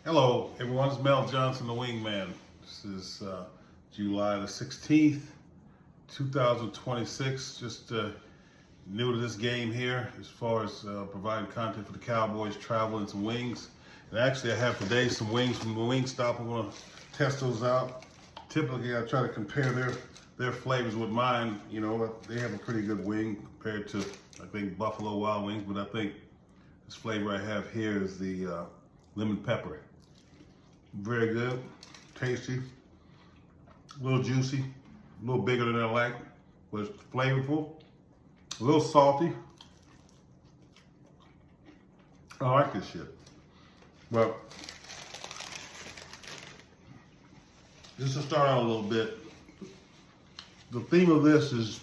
Hello, everyone. It's Mel Johnson, the Wingman. This is July the 16th, 2026. Just new to this game here as far as providing content for the Cowboys, travel, and some wings. And actually, I have today some wings from the Wingstop. I'm going to test those out. Typically, I try to compare their flavors with mine. You know, they have a pretty good wing compared to, I think, Buffalo Wild Wings. But I think this flavor I have here is the lemon pepper. Very good, tasty, a little juicy, a little bigger than I like, but it's flavorful, a little salty. I like this shit. But just to start out a little bit, the theme of this is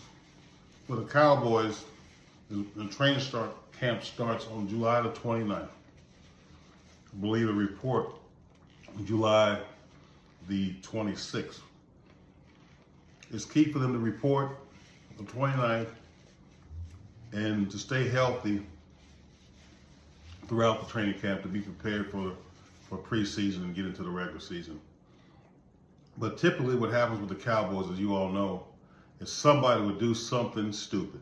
for the Cowboys, the training camp starts on July the 29th. I believe the report July the 26th. It's key for them to report the 29th and to stay healthy throughout the training camp to be prepared for preseason and get into the regular season. But typically what happens with the Cowboys, as you all know, is somebody would do something stupid.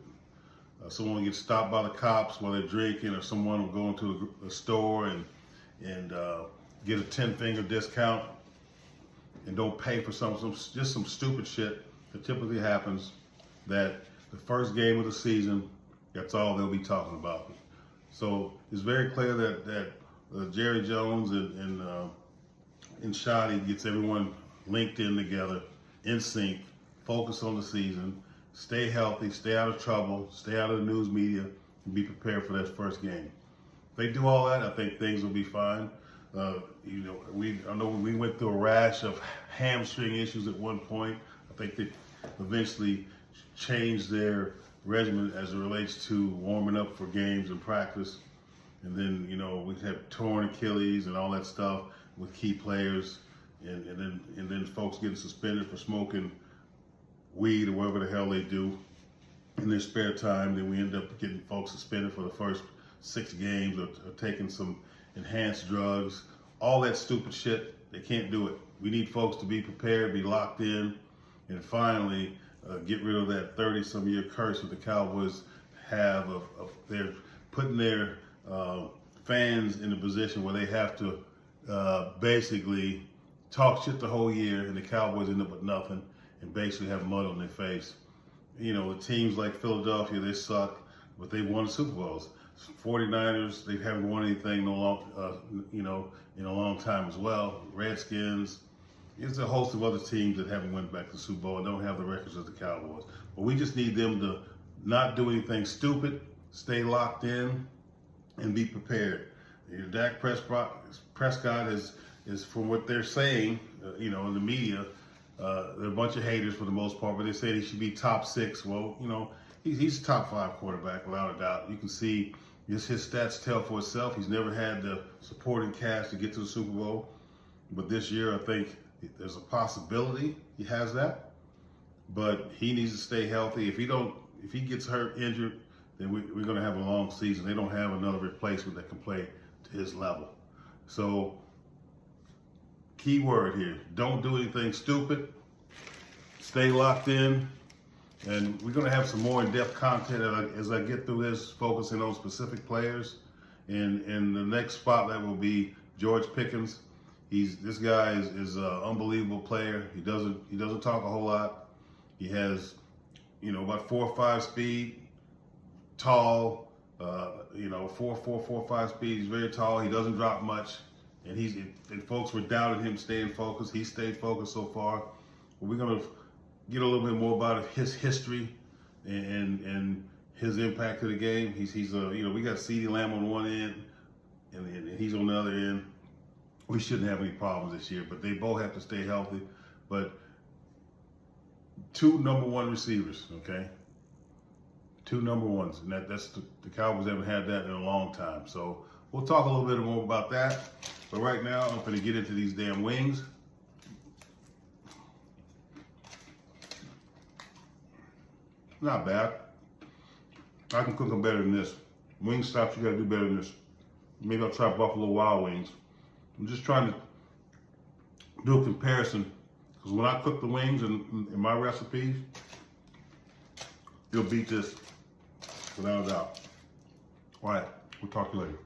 Someone gets stopped by the cops while they're drinking, or someone will go into a store and get a 10-finger discount and don't pay for just some stupid shit that typically happens, that the first game of the season, that's all they'll be talking about. So it's very clear that Jerry Jones and Shoddy gets everyone linked in together, in sync, focus on the season, stay healthy, stay out of trouble, stay out of the news media, and be prepared for that first game. If they do all that, I think things will be fine. I know we went through a rash of hamstring issues at one point. I think they eventually changed their regimen as it relates to warming up for games and practice. And then, we had torn Achilles and all that stuff with key players, and then folks getting suspended for smoking weed or whatever the hell they do in their spare time. Then we end up getting folks suspended for the first 6 games or taking some enhanced drugs, all that stupid shit. They can't do it. We need folks to be prepared, be locked in, and finally get rid of that 30-some-year curse that the Cowboys have of they're putting their fans in a position where they have to basically talk shit the whole year, and the Cowboys end up with nothing and basically have mud on their face. The teams like Philadelphia, they suck, but they won Super Bowls. 49ers, they haven't won anything in a long time as well. Redskins, there's a host of other teams that haven't went back to the Super Bowl and don't have the records of the Cowboys. But we just need them to not do anything stupid, stay locked in, and be prepared. Dak Prescott is from what they're saying, in the media, they're a bunch of haters for the most part, but they say he should be top 6. Well, he's a top 5 quarterback without a doubt. You can see his stats tell for itself. He's never had the supporting cast to get to the Super Bowl, but this year I think there's a possibility he has that. But he needs to stay healthy. If he gets hurt, injured, then we're going to have a long season. They don't have another replacement that can play to his level. So, key word here: don't do anything stupid. Stay locked in. And we're going to have some more in-depth content as I get through this, focusing on specific players. And the next spotlight will be George Pickens. This guy is an unbelievable player. He doesn't talk a whole lot. He has, about 4.5 speed, tall. 4.5 speed. He's very tall. He doesn't drop much. And folks were doubting him staying focused. He stayed focused so far. But we're going to get a little bit more about his history and his impact to the game. He's we got CeeDee Lamb on one end and he's on the other end. We shouldn't have any problems this year, but they both have to stay healthy. But 2 number 1 receivers, okay? 2 number 1s, and that's the Cowboys haven't had that in a long time. So we'll talk a little bit more about that. But right now, I'm going to get into these damn wings. Not bad. I can cook them better than this. Wingstop, you gotta do better than this. Maybe I'll try Buffalo Wild Wings. I'm just trying to do a comparison, because when I cook the wings in my recipes, you'll beat this without a doubt. All right, we'll talk to you later.